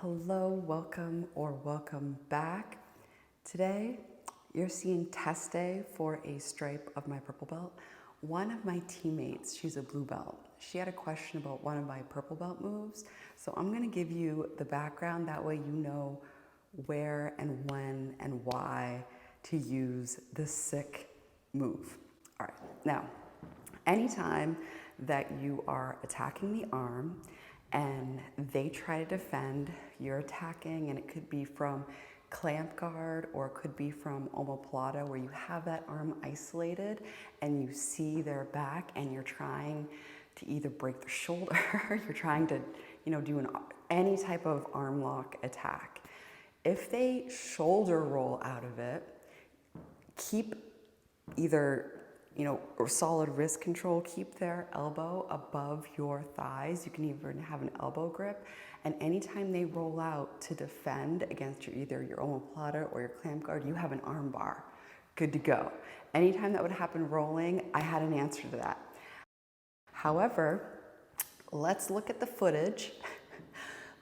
Hello, welcome or welcome back. Today, you're seeing test day for a stripe of my purple belt. One of my teammates, she's a blue belt. She had a question about one of my purple belt moves. So I'm gonna give you the background, that way you know where and when and why to use this sick move. All right, now, anytime that you are attacking the arm and they try to defend, you're attacking, and it could be from clamp guard or it could be from Omoplata, where you have that arm isolated and you see their back and you're trying to either break their shoulder, you're trying to, do any type of arm lock attack. If they shoulder roll out of it, keep either or solid wrist control, keep their elbow above your thighs. You can even have an elbow grip. And anytime they roll out to defend against either your omoplata or your clamp guard, you have an arm bar, good to go. Anytime that would happen rolling, I had an answer to that. However, let's look at the footage.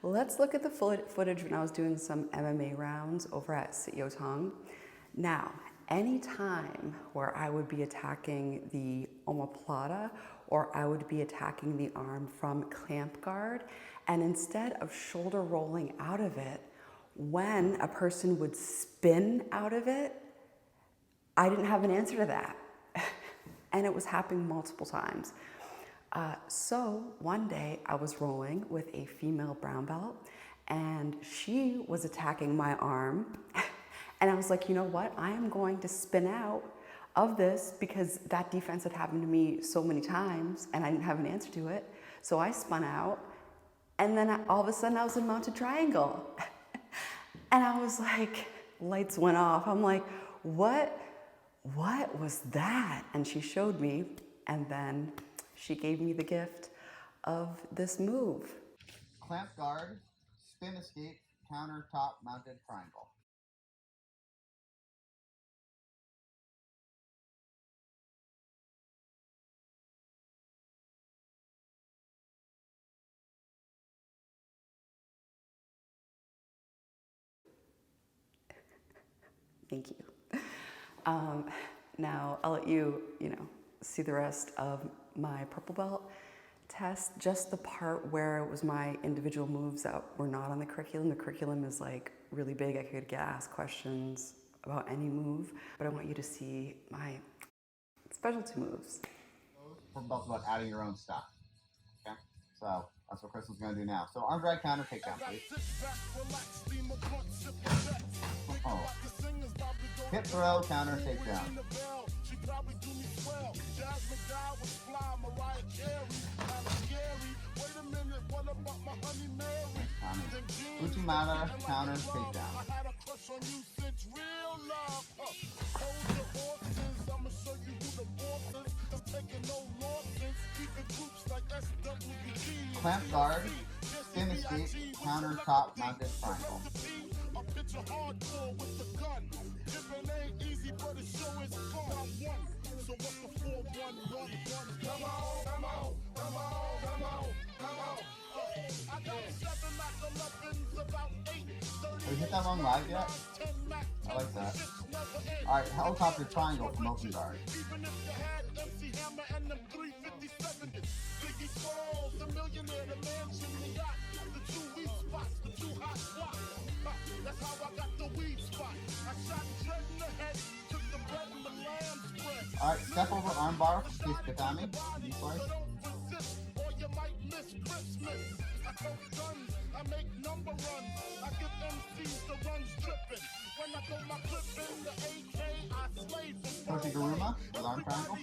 Let's look at the footage when I was doing some MMA rounds over at Sityodtong. Now, any time where I would be attacking the omoplata or I would be attacking the arm from clamp guard, and instead of shoulder rolling out of it, when a person would spin out of it, I didn't have an answer to that. And it was happening multiple times. So one day I was rolling with a female brown belt and she was attacking my arm. And I was like, you know what? I am going to spin out of this because that defense had happened to me so many times and I didn't have an answer to it. So I spun out, and then all of a sudden I was in mounted triangle. And I was like, lights went off. I'm like, what was that? And she showed me, and then she gave me the gift of this move. Clamp guard, spin escape, counter, top, mounted triangle. Thank you. Now I'll let you, see the rest of my purple belt test, just the part where it was my individual moves that were not on the curriculum. The curriculum is like really big. I could get asked questions about any move, but I want you to see my specialty moves. We're both about adding your own stuff. Okay? So that's what Crystal's going to do now. So arm drag, counter, takedown, please. Oh. Hip throw, counter, takedown. Uchimatta, counter, takedown. Clamp guard, spin escape, counter, top, mounted triangle. Have you hit that long lag yet? I like that. Alright, helicopter triangle from open guard. Alright, step over armbar, case Katami, slice. Toshiguruma with arm triangle.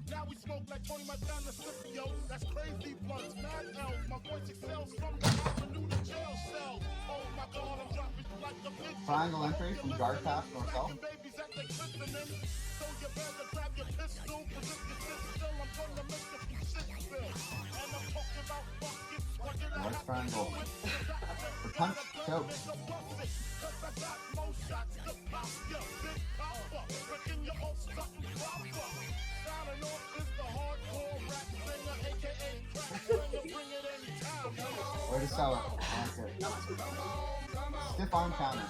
Now we smoke like 20 my down the Scipio. That's crazy blunts, mad L's. My voice excels from the avenue to jail cell. Oh my God, I'm dropping like a bitch. Triangle entry from guard pass north south. So you better grab your pistol, cause if you sit still, I'm gonna make the shit spill. And I'm talking about buckets, right triangle. The punch, choke. Cause I got more shots to pop ya, big pop up, breaking your own something proper. Starting off is the hardcore rap. to sell it. That's it. Stiff arm counter.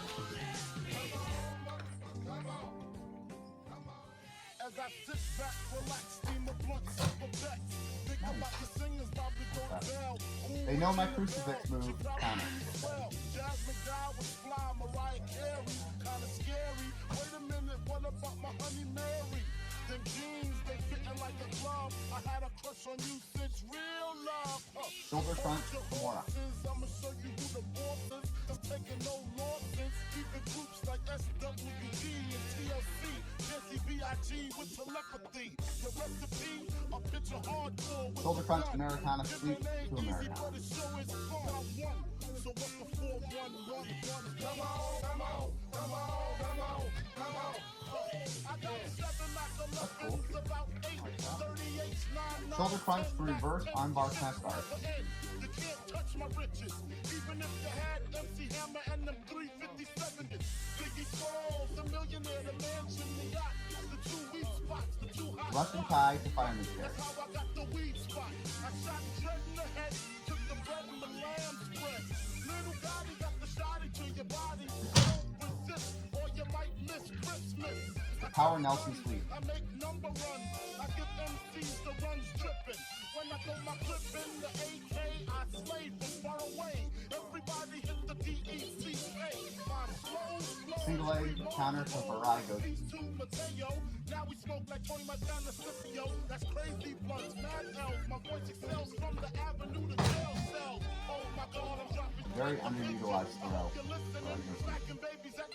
As I sit back, relax, steam a blunt, suck a bet. Think about the singers, Bobby Goldell. They know my crucifix move counter. Well, Jasmine Guy was fly, Mariah Carey, kinda scary. Wait a minute, what about my honey Mary? Them jeans, they fitting like a glove. I had a crush on you since real love. Shoulder front, Kimura. I'ma show you who the boss is. I'm taking no losses. Keeping groups like SWD and TLC. Jesse B.I.G. with telepathy. The recipe, a picture hardcore with Shoulder crunch, Americana, sweep to Americana. but it sure is fun. I won. So what's the 4-1-1-1? Come on, come on, come on, come on, come on. I got 7 like 11's about 8, 38, 9, Shoulder crunch to reverse armbar test guard. You can't touch my riches, even if you had MC Hammer and them 357s. Biggie Smalls, the millionaire, the mansion, the yacht, the 2 weed spots, the 2 hot Russian spots. tie to fireman's chair. That's how I got the weed spot. I shot Dread in the head, took the bread and the lamb spread. Little Gotti got the shotty to your body. Don't resist, or you might miss Christmas. Power Nelson sweep. I make number runs. I give MCs the runs tripping. When I throw my clip in the AK, I slay from far away. Everybody hit the DECA. My slow. Single leg counter to Virago. Now we smoke like 20 my down the Scipio. That's crazy blunts, mad elves. My voice excels from the avenue to jail cell. Oh my God, I'm dropping. Very underutilized throw.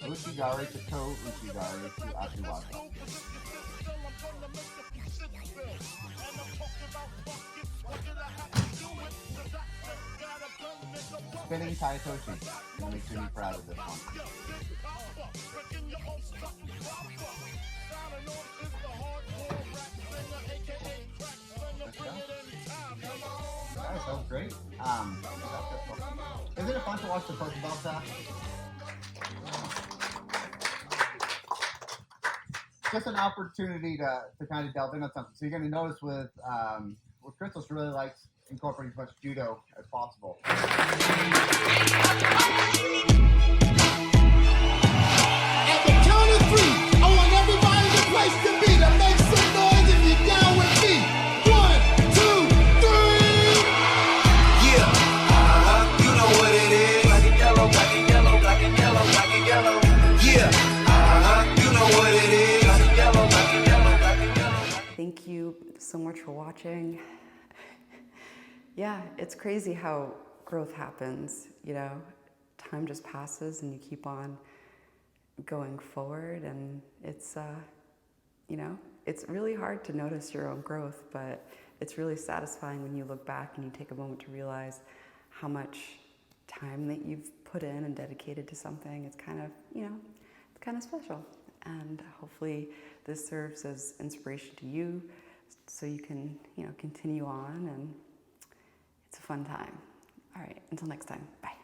Uchigari to Ko Uchigari to Ashiwaka. Spinning Taitoshi. That makes me proud of this one. Guys, that was great. Isn't it fun to watch the purple belt tap? Just an opportunity to kind of delve into something. So you're going to notice with Crystal, she really likes incorporating as much judo as possible. At the count of 3, I want everybody in the place to be to make some noise if you're down with me. 1, 2, 3. Yeah, you know what it is. Black and yellow, black and yellow, black and yellow, black and yellow. Yeah, you know what it is. Black and yellow, black and yellow, black and yellow. Thank you so much for watching. Yeah, it's crazy how growth happens, you know. Time just passes and you keep on going forward, and it's, you know, it's really hard to notice your own growth, but it's really satisfying when you look back and you take a moment to realize how much time that you've put in and dedicated to something. It's kind of, you know, it's kind of special. And hopefully this serves as inspiration to you so you can, you know, continue on, and it's a fun time. All right, until next time, bye.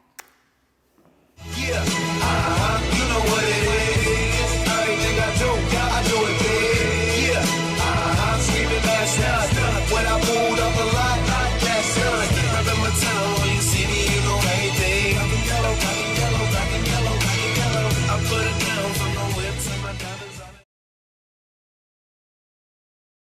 Yeah, you know what it is. Everything I do it